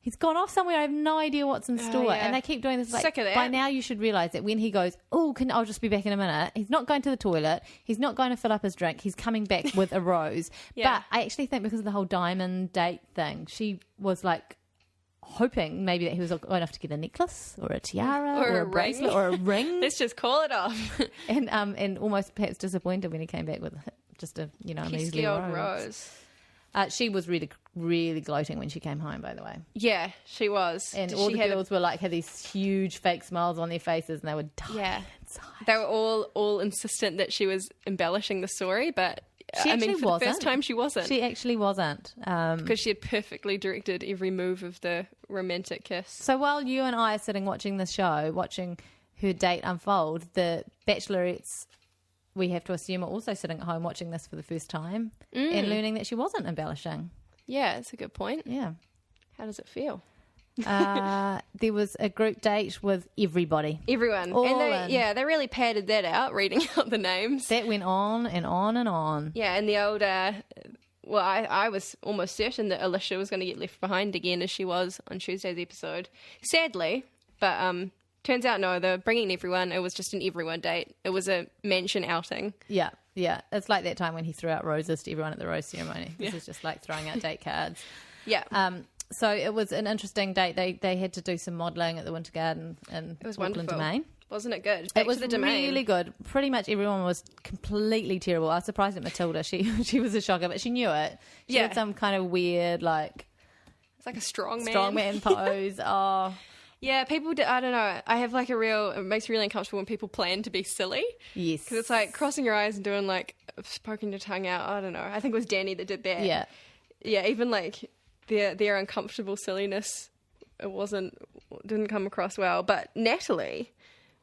he's gone off somewhere. I have no idea what's in store. And they keep doing this. Like, sick of that. By now you should realise that when he goes, I'll just be back in a minute. He's not going to the toilet. He's not going to fill up his drink. He's coming back with a rose. But I actually think because of the whole diamond date thing, she was like hoping maybe that he was going off to get a necklace or a tiara or a bracelet or a ring. Let's just call it off. And almost perhaps disappointed when he came back with just a measly Pesky old rose. rose. She was really, really gloating when she came home, by the way. Yeah, she was. And Did all she the have girls were like, had these huge fake smiles on their faces, and they were dying Yeah. inside. They were all insistent that she was embellishing the story, but She I mean, actually for the first wasn't. time, she wasn't. She actually wasn't. Because she had perfectly directed every move of the romantic kiss. So while you and I are sitting watching the show, watching her date unfold, the bachelorettes, we have to assume, are also sitting at home watching this for the first time and learning that she wasn't embellishing. Yeah, that's a good point. Yeah. How does it feel? There was a group date with everybody. Everyone. All and in. they really padded that out, reading out the names. That went on and on and on. Yeah, and the old, I was almost certain that Alicia was going to get left behind again as she was on Tuesday's episode. Sadly, but turns out no, they're bringing everyone. It was just an everyone date. It was a mansion outing. Yeah, yeah. It's like that time when he threw out roses to everyone at the rose ceremony. This is just like throwing out date cards. Yeah. So it was an interesting date. They had to do some modelling at the Winter Garden in It was Auckland wonderful. Domain. Wasn't it good? Back It was to the domain. really good. Pretty much everyone was completely terrible. I was surprised at Matilda. She was a shocker, but she knew it. She Yeah. had some kind of weird, like, It's like a strong man. strongman pose. Oh, Yeah, people do, I don't know. I have like it makes me really uncomfortable when people plan to be silly. yes. Because it's like crossing your eyes and doing like poking your tongue out. I don't know. I think it was Danny that did that. Yeah. Yeah, even like their uncomfortable silliness, didn't come across well. But Natalie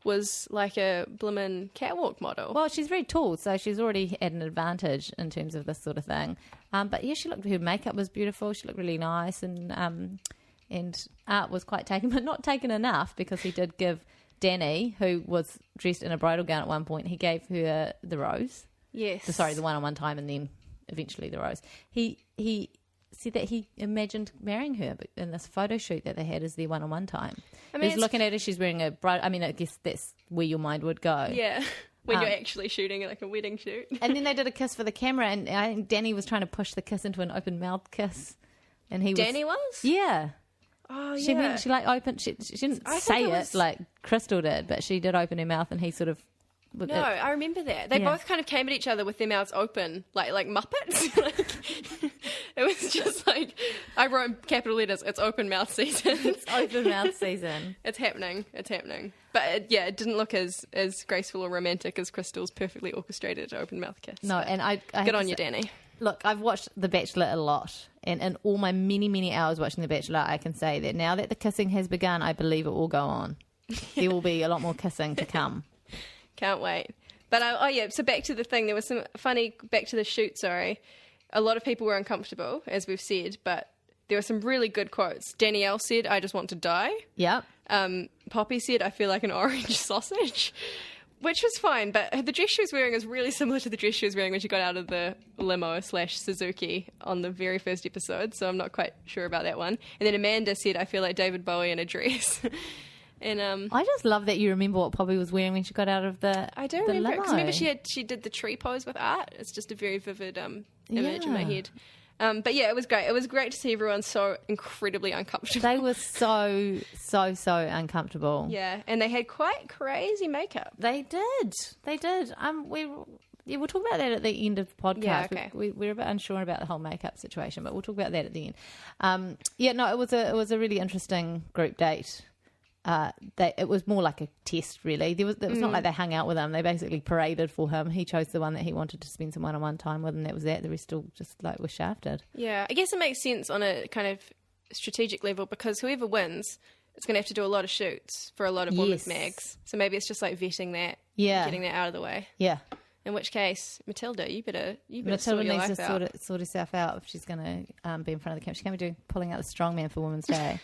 was like a blimmin' catwalk model. Well, she's very tall, so she's already had an advantage in terms of this sort of thing. But yeah, her makeup was beautiful. She looked really nice, and Art was quite taken, but not taken enough, because he did give Danny, who was dressed in a bridal gown at one point, he gave her the rose. Yes. The one-on-one time, and then eventually the rose. He said that he imagined marrying her, but in this photo shoot that they had as their one-on-one time. I mean, He's looking at her, she's wearing a bride. I mean, I guess that's where your mind would go. Yeah. When you're actually shooting like a wedding shoot. And then they did a kiss for the camera, and I think Danny was trying to push the kiss into an open mouth kiss, and he Danny was? yeah. Oh, She yeah. went, she like opened. She didn't I think say it it was- like Crystal did, but she did open her mouth, and he sort of. No, I remember that. They Yeah. both kind of came at each other with their mouths open, like Muppets. Like, it was just like, I wrote in capital letters, it's open mouth season. It's open mouth season. It's happening. It's happening. But it didn't look as graceful or romantic as Crystal's perfectly orchestrated open mouth kiss. No, and I have Good to on you, say- Danny. Look, I've watched The Bachelor a lot, and in all my many, many hours watching The Bachelor, I can say that now that the kissing has begun, I believe it will go on. There will be a lot more kissing to come. Can't wait. But so back to the thing. There was some funny, back to the shoot, sorry. A lot of people were uncomfortable, as we've said, but there were some really good quotes. Danielle said, I just want to die. Yep. Poppy said, I feel like an orange sausage, which was fine, but the dress she was wearing is really similar to the dress she was wearing when she got out of the limo / Suzuki on the very first episode, so I'm not quite sure about that one. And then Amanda said, I feel like David Bowie in a dress. And I just love that you remember what Poppy was wearing when she got out of the I do the remember limo. because remember she did the tree pose with Art. It's just a very vivid image in my Yeah. head. But yeah, it was great. It was great to see everyone so incredibly uncomfortable. They were so uncomfortable. Yeah, and they had quite crazy makeup. They did. We'll talk about that at the end of the podcast. Yeah, okay. We're a bit unsure about the whole makeup situation, but we'll talk about that at the end. It was a really interesting group date. It was more like a test, really. It was not like they hung out with him. They basically paraded for him. He chose the one that he wanted to spend some one-on-one time with, and that was that. The rest all just like were shafted. Yeah, I guess it makes sense on a kind of strategic level because whoever wins is going to have to do a lot of shoots for a lot of women's Yes. mags. So maybe it's just like vetting that, Yeah. getting that out of the way. Yeah. In which case, Matilda, you better Matilda sort your needs life to out. sort herself out if she's going to be in front of the camera. She can't be pulling out the strongman for Women's Day.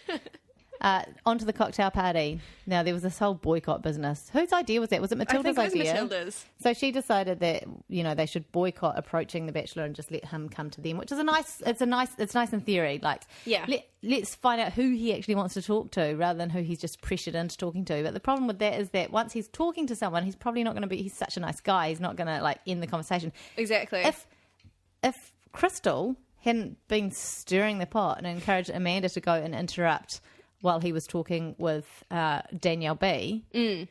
Onto the cocktail party. Now, there was this whole boycott business. Whose idea was that? Was it I Matilda's think it was idea? Matilda's. So she decided that they should boycott approaching the Bachelor and just let him come to them, which is it's nice in theory. Like, Yeah. let's find out who he actually wants to talk to rather than who he's just pressured into talking to. But the problem with that is that once he's talking to someone, he's probably not going to be. He's such a nice guy. He's not going to end the conversation. Exactly. If Crystal hadn't been stirring the pot and encouraged Amanda to go and interrupt while he was talking with Danielle B. Who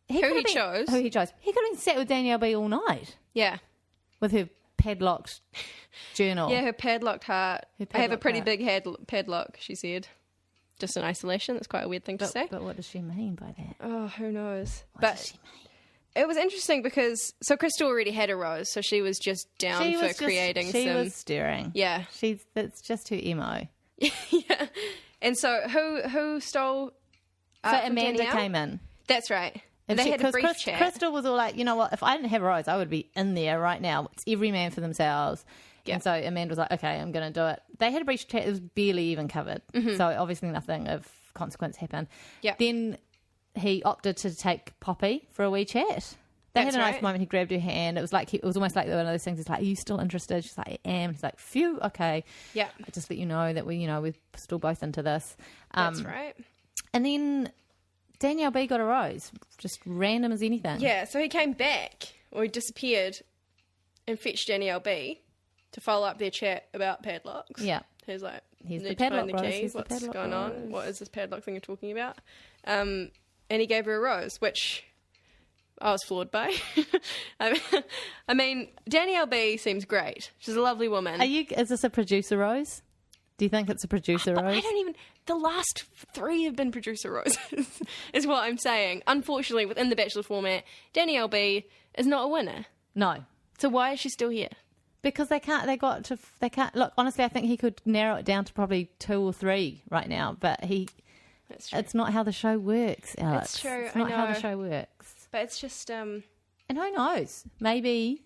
he chose. He could have been sat with Danielle B all night Yeah. with her padlocked journal. Yeah, her padlocked heart. Her I have a padlocked pretty heart. big padlock, she said. Just in isolation. That's quite a weird thing to say. But what does she mean by that? Oh, who knows? What does she mean? It was interesting because Crystal already had a rose, so she was just down She for was creating She some. was stirring. Yeah, That's just her emo. yeah. And so who stole? So art from Amanda Danielle? came in. That's right. And they had a brief chat. Crystal was all like, you know what? If I didn't have a rose, I would be in there right now. It's every man for themselves. Yeah. And so Amanda was like, okay, I'm going to do it. They had a brief chat. It was barely even covered. So obviously nothing of consequence happened. Yeah. Then he opted to take Poppy for a wee chat. They That's had a nice right. moment. He grabbed her hand. It was like it was almost like one of those things. He's like, "Are you still interested?" She's like, "I am." He's like, "Phew, okay." Yeah. I just let you know that we're still both into this. That's right. And then Danielle B got a rose, just random as anything. Yeah, so he came back, or he disappeared, and fetched Danielle B to follow up their chat about padlocks. Yeah. He's like, Here's the need to find padlock the rose, key. here's the What's padlock going rose. on? What is this padlock thing you're talking about? And he gave her a rose, which I was floored by. I mean, Danielle B seems great. She's a lovely woman. Is this a producer rose? Do you think it's a producer But rose? I don't even. The last 3 have been producer roses, is what I'm saying. Unfortunately, within the Bachelor format, Danielle B is not a winner. No. So why is she still here? Because they can't. Look, honestly, I think he could narrow it down to probably 2 or 3 right now. But That's true. it's not how the show works, Alex. It's true, It's I not how the know. show works. But it's just, And who knows? Maybe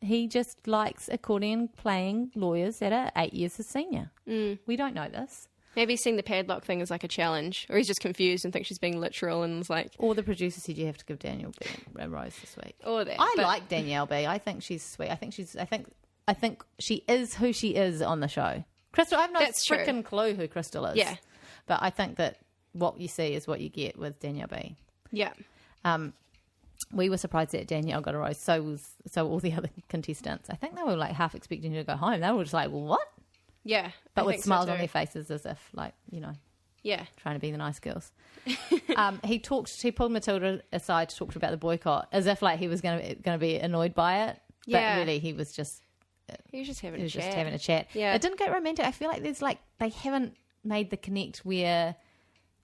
he just likes accordion playing lawyers that are 8 years his senior. We don't know this. maybe he's seeing the padlock thing as like a challenge, or he's just confused and thinks she's being literal and is like, Or the producer said you have to give Danielle B a rose this week. or that. I But like Danielle B. I think she's sweet. I think she is who she is on the show. Crystal, I have no That's true. freaking clue who Crystal is. Yeah. But I think that what you see is what you get with Danielle B. Yeah. We were surprised that Danielle got a rose. So all the other contestants. I think they were like half expecting her to go home. They were just like, what? Yeah. But I with think so smiles too. on their faces as if like, Yeah. trying to be the nice girls. He pulled Matilda aside to talk to her about the boycott as if like he was going to be annoyed by it. Yeah. But really he was just He was just having He a was chat. just having a chat. Yeah. It didn't get romantic. I feel like there's like they haven't made the connect where,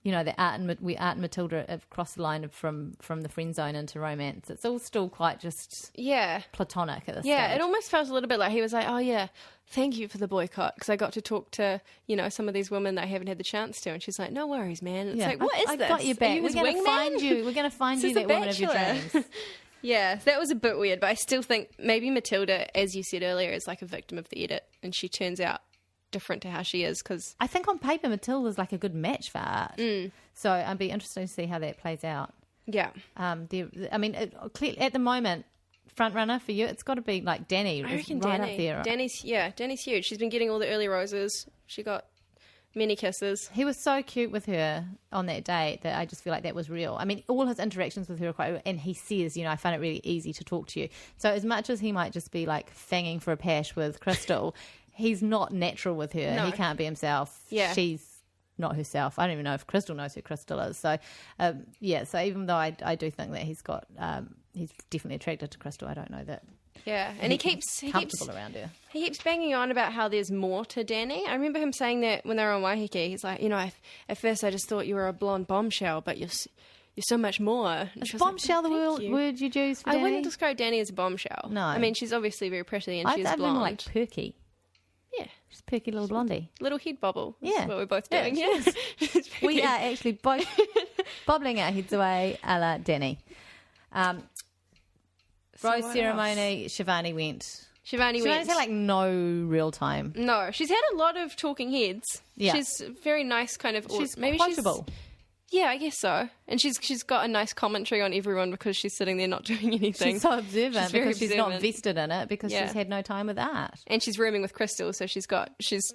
the Art and Matilda have crossed the line from the friend zone into romance. It's all still quite just Yeah. platonic at this Yeah, stage. it almost felt a little bit like he was like, oh, yeah, thank you for the boycott, because I got to talk to, some of these women that I haven't had the chance to. And she's like, no worries, man. It's like, what is I've this? got your Are back. you We're his going to wingman? find you. We're going to find This you is that The woman of your Bachelor. dreams. Yeah, that was a bit weird, but I still think maybe Matilda, as you said earlier, is like a victim of the edit, and she turns out different to how she is, because I think on paper Matilda's like a good match for Art. So I'd be interested to see how that plays out. yeah. Clearly at the moment, front runner for you, it's got to be like Danny. I is reckon right Danny. up there. Danny's huge. She's been getting all the early roses. She got many kisses. He was so cute with her on that date that I just feel like that was real. I mean, all his interactions with her are quite real. And he says, I find it really easy to talk to you. So as much as he might just be like fanging for a pash with Crystal, he's not natural with her. No. He can't be himself. Yeah. She's not herself. I don't even know if Crystal knows who Crystal is. So, so even though I do think that he's definitely attracted to Crystal, I don't know that Yeah, and he keeps comfortable around her. He keeps banging on about how there's more to Danny. I remember him saying that when they were on Waiheke. He's like, at first I just thought you were a blonde bombshell, but you're so much more. And Is she was like, bombshell the "Thank you." word you'd use for I Danny? wouldn't describe Danny as a bombshell. No. I mean, she's obviously very pretty and she's I'd blonde. more like perky. Yeah, She's a perky little blondie. little head bobble. Is Yeah. what we're both Yeah, doing. she Yeah, She's We perky. are actually both bobbling our heads away a la Danny. So Rose what ceremony, Shivani went. Shivani Shivani's went. had like no real time. No, she's had a lot of talking heads. Yeah. She's very nice, kind of. She's maybe quotable. Yeah, I guess so. And she's got a nice commentary on everyone because she's sitting there not doing anything. She's so observant She's very because she's not observant. vested in it because Yeah. she's had no time with art. And she's rooming with Crystal, so she's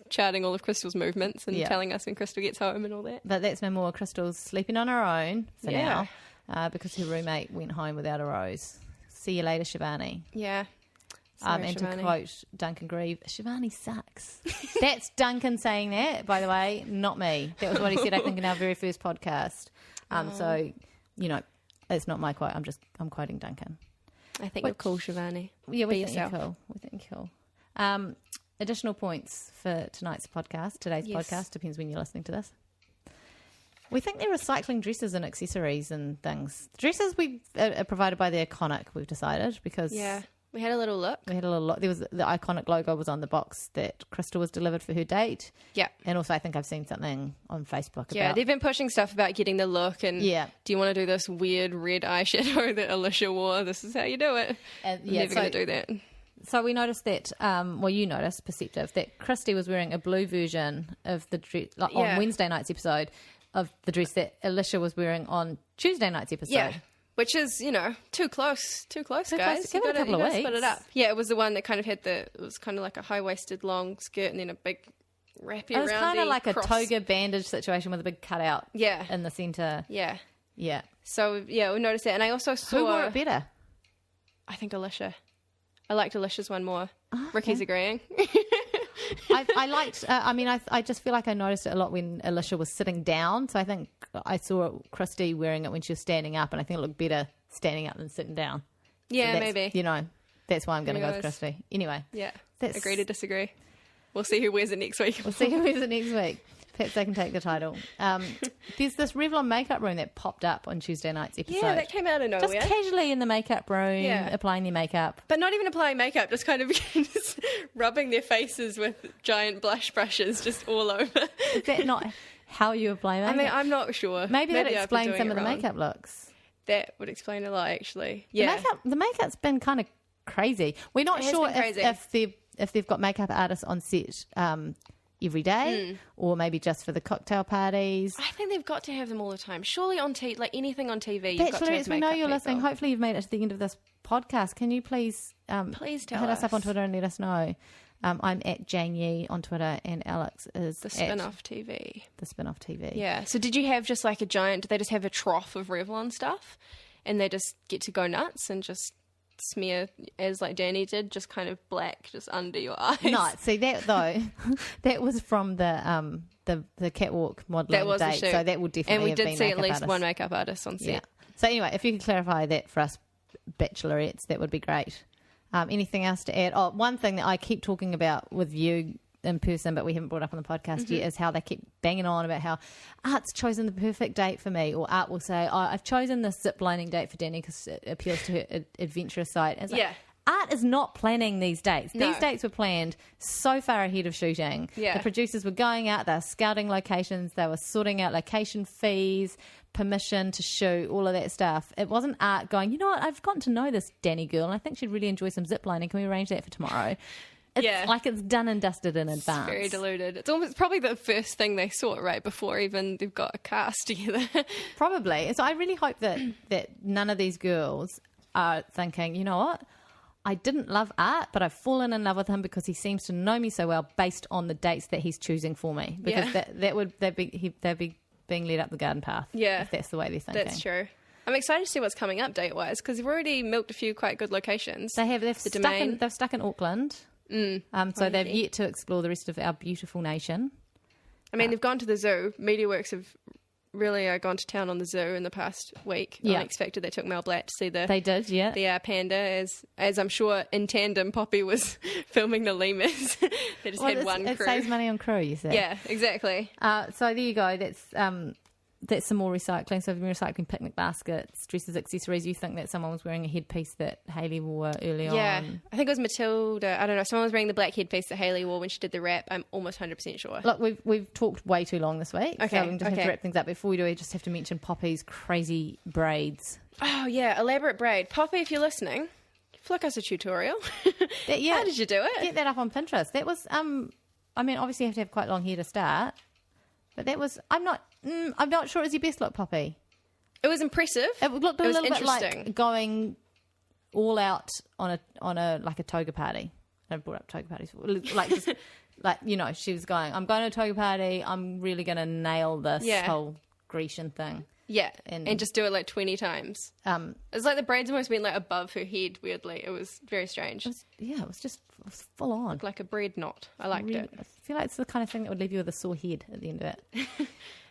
charting all of Crystal's movements and Yeah. telling us when Crystal gets home and all that. But that's no more. Crystal's sleeping on her own for Yeah. now because her roommate went home without a rose. See you later, Shivani. Yeah. Sorry, And Shivani. to quote Duncan Grieve, Shivani sucks. That's Duncan saying that, by the way, not me. That was what he said, I think, in our very first podcast. So, it's not my quote. I'm quoting Duncan. I think you're cool, Shivani. Yeah, we Be think yourself. you're cool. We think you're cool. Additional points for today's Yes. podcast, depends when you're listening to this. We think they're recycling dresses and accessories and things. Dresses are provided by the Iconic, we've decided, because Yeah, we had a little look. we had a little lot. There was the Iconic logo was on the box that Crystal was delivered for her date. Yeah. And also I think I've seen something on Facebook Yeah, about... they've been pushing stuff about getting the look and Yeah. do you want to do this weird red eyeshadow that Alicia wore? This is how you do it. And, I'm never going to do that. So we noticed that, you noticed, Perceptive, that Christy was wearing a blue version of the dress on Yeah. Wednesday night's episode of the dress that Alicia was wearing on Tuesday night's episode. Yeah. Which is, too close, guys. close. You Give it a gotta- couple you of gotta split weeks. it up. Yeah, it was the one that kind of had it was kind of like a high-waisted long skirt and then a big wrappy It was kind of like a cross. toga bandage situation with a big cutout Yeah. in the centre. Yeah. Yeah. So, yeah, we noticed that. And I also saw... Who wore it better? I think Alicia. I liked Alicia's one more. Ricky's agreeing. I liked, I just feel like I noticed it a lot when Alicia was sitting down. So I think I saw Christy wearing it when she was standing up, and I think it looked better standing up than sitting down. Yeah, So that's- maybe. That's why I'm going to Who go with knows? Christy. Anyway, Yeah. That's- Agree to disagree. We'll see who wears it next week. we'll see who wins it next week. Perhaps they can take the title. There's this Revlon makeup room that popped up on Tuesday night's episode. Yeah, that came out of just nowhere. casually in the makeup room, Yeah. applying their makeup. But not even applying makeup, just kind of just rubbing their faces with giant blush brushes just all over. Is that not how you apply makeup? I mean, I'm not sure. Maybe that I've been explains doing some it of the wrong. makeup looks. That would explain a lot, actually. Yeah. The makeup's been kind of crazy. We're not It has sure been crazy. if they've got makeup artists on set every day, or maybe just for the cocktail parties. I think they've got to have them all the time. Surely on TV, like anything on TV, you've got to have Bachelorettes, we know makeup you're listening. people. Hopefully you've made it to the end of this podcast. Can you please Please tell hit us up on us. Twitter and let us know? I'm at Jane Yee on Twitter, and Alex is The at spin-off TV. the spin-off TV. Yeah. So did you have just like a giant, did they just have a trough of Revlon stuff? And they just get to go nuts and just smear, as like Danny did, just kind of black just under your eyes? No, see that though, that was from the catwalk modelling That was the date, shoot. so that would definitely And we have did been see at makeup least artists. one makeup artist on set. Yeah. So anyway, if you could clarify that for us bachelorettes, that would be great. Anything else to add? Oh, one thing that I keep talking about with you in person, but we haven't brought up on the podcast yet, is how they keep banging on about how Art's chosen the perfect date for me, or Art will say, I've chosen this ziplining date for Danny because it appeals to her adventurous side. And it's like, Yeah. Art is not planning these dates. No. These dates were planned so far ahead of shooting. Yeah. The producers were going out, they were scouting locations, they were sorting out location fees, permission to shoot, all of that stuff. It wasn't Art going, you know what, I've gotten to know this Danny girl and I think she'd really enjoy some ziplining. Can we arrange that for tomorrow? It's Yeah. like it's done and dusted in advance. Very deluded. It's almost probably the first thing they saw, right, before even they've got a cast together. Probably. So I really hope that none of these girls are thinking, you know what, I didn't love Art, but I've fallen in love with him because he seems to know me so well based on the dates that he's choosing for me. Because Yeah. they'd be being led up the garden path. Yeah. If that's the way they're thinking. That's true. I'm excited to see what's coming up date-wise because they've already milked a few quite good locations. They've Domain. stuck in Auckland. So they've yet to explore the rest of our beautiful nation. I mean, they've gone to the zoo. MediaWorks have really gone to town on the zoo in the past week. Yeah. Unexpected. They took Mel Blatt to see They did, yeah. the panda, as I'm sure in tandem Poppy was filming the lemurs. They just had one it crew. saves money on crew, you see. Yeah, exactly. So there you go. That's some more recycling. So if you're recycling picnic baskets, dresses, accessories, you think that someone was wearing a headpiece that Hayley wore early Yeah, on. I think it was Matilda. I don't know. Someone was wearing the black headpiece that Hayley wore when she did the rap. I'm almost 100% sure. Look, we've talked way too long this week. Okay, So we just have okay. to wrap things up. Before we do, we just have to mention Poppy's crazy braids. Oh, yeah, elaborate braid. Poppy, if you're listening, flick us a tutorial. Yeah, How did you do it? Get that up on Pinterest. That was, I mean, obviously you have to have quite long hair to start. But that was, I'm not sure it was your best look, Poppy. It was impressive. It looked a It was little bit interesting. like going all out on a like a toga party. I brought up toga parties, like just like, you know, she was going, I'm going to a toga party. I'm really going to nail this Yeah. whole Grecian thing. Yeah, And- and just do it like 20 times. It's like the braids almost went like above her head, weirdly. It was very strange. It was full on. Like a bread knot. I liked Really, it. I feel like it's the kind of thing that would leave you with a sore head at the end of it.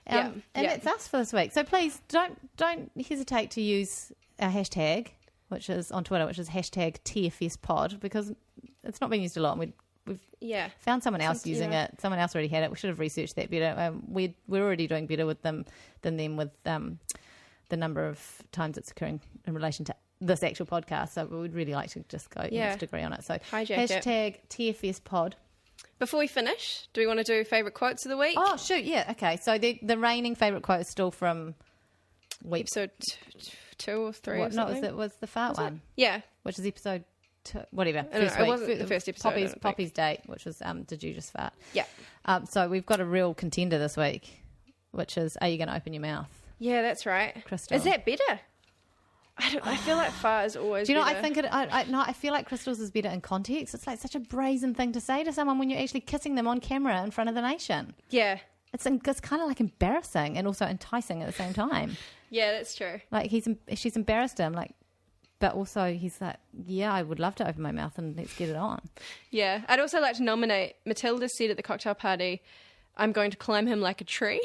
Yeah, And yeah. that's us for this week. So please don't hesitate to use our hashtag which is on Twitter, which is hashtag TFSpod, because it's not being used a lot. And we've found someone else using it. Someone else already had it. We should have researched that better. We're already doing better with them than with the number of times it's occurring in relation to this actual podcast. So we would really like to just go next degree on it. So hashtag TFSpod. Before we finish, do we want to do favourite quotes of the week? Oh, shoot, yeah, okay. So the reigning favourite quote is still from episode 2 or 3 or something? No, it was the fart one. Yeah. Which is episode 2, whatever. It wasn't the first episode. Poppy's date, which was Did You Just Fart? Yeah. So we've got a real contender this week, which is Are You Going to Open Your Mouth? Yeah, that's right. Crystal. Is that better? I feel like fart is always Do you know, better. I think I feel like Crystal's is better in context. It's like such a brazen thing to say to someone when you're actually kissing them on camera in front of the nation. Yeah. It's kind of like embarrassing and also enticing at the same time. Yeah, that's true. Like she's embarrassed him, like, but also he's like, yeah, I would love to open my mouth and let's get it on. Yeah. I'd also like to nominate, Matilda said at the cocktail party, I'm going to climb him like a tree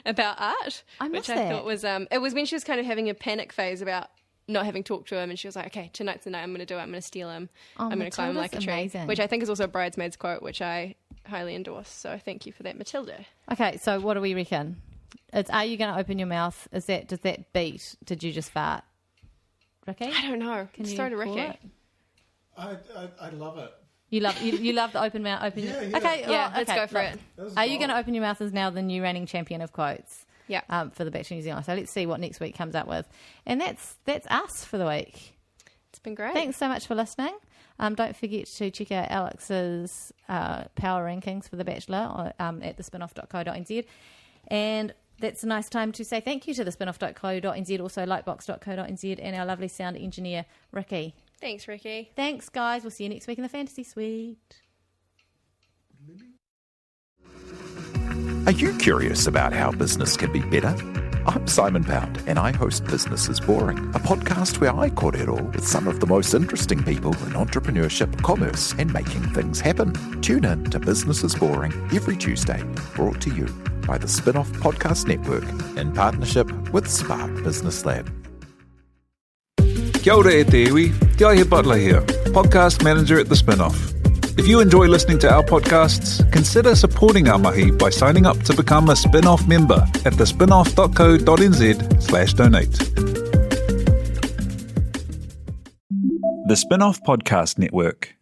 about art. I missed which I that. thought was, it was when she was kind of having a panic phase about not having talked to him, and she was like, okay, tonight's the night, I'm going to do it, I'm going to steal him, I'm going to climb him like a tree. Amazing. Which I think is also a bridesmaid's quote, which I highly endorse. So thank you for that, Matilda. Okay, so what do we reckon? It's Are You Going to Open Your Mouth? Does that beat Did You Just Fart? Ricky? I don't know. Can Let's you throw to call Ricky. it? I love it. You love the open mouth. Yeah. Okay, Yeah, let's go for it. Are You Going to Open Your Mouth is now the new reigning champion of quotes. Yeah. For the Bachelor New Zealand. So let's see what next week comes up with. And that's us for the week. It's been great. Thanks so much for listening. Don't forget to check out Alex's power rankings for The Bachelor at thespinoff.co.nz. And that's a nice time to say thank you to thespinoff.co.nz, also lightbox.co.nz, and our lovely sound engineer, Ricky. Thanks, Ricky. Thanks, guys. We'll see you next week in the Fantasy Suite. Are you curious about how business can be better? I'm Simon Pound, and I host Business is Boring, a podcast where I kōrero with some of the most interesting people in entrepreneurship, commerce, and making things happen. Tune in to Business is Boring every Tuesday, brought to you by the Spinoff Podcast Network in partnership with Spark Business Lab. Kia ora e te iwi, Te Aihe Butler here, podcast manager at The Spinoff. If you enjoy listening to our podcasts, consider supporting our mahi by signing up to become a Spinoff member at thespinoff.co.nz/donate. The Spinoff Podcast Network.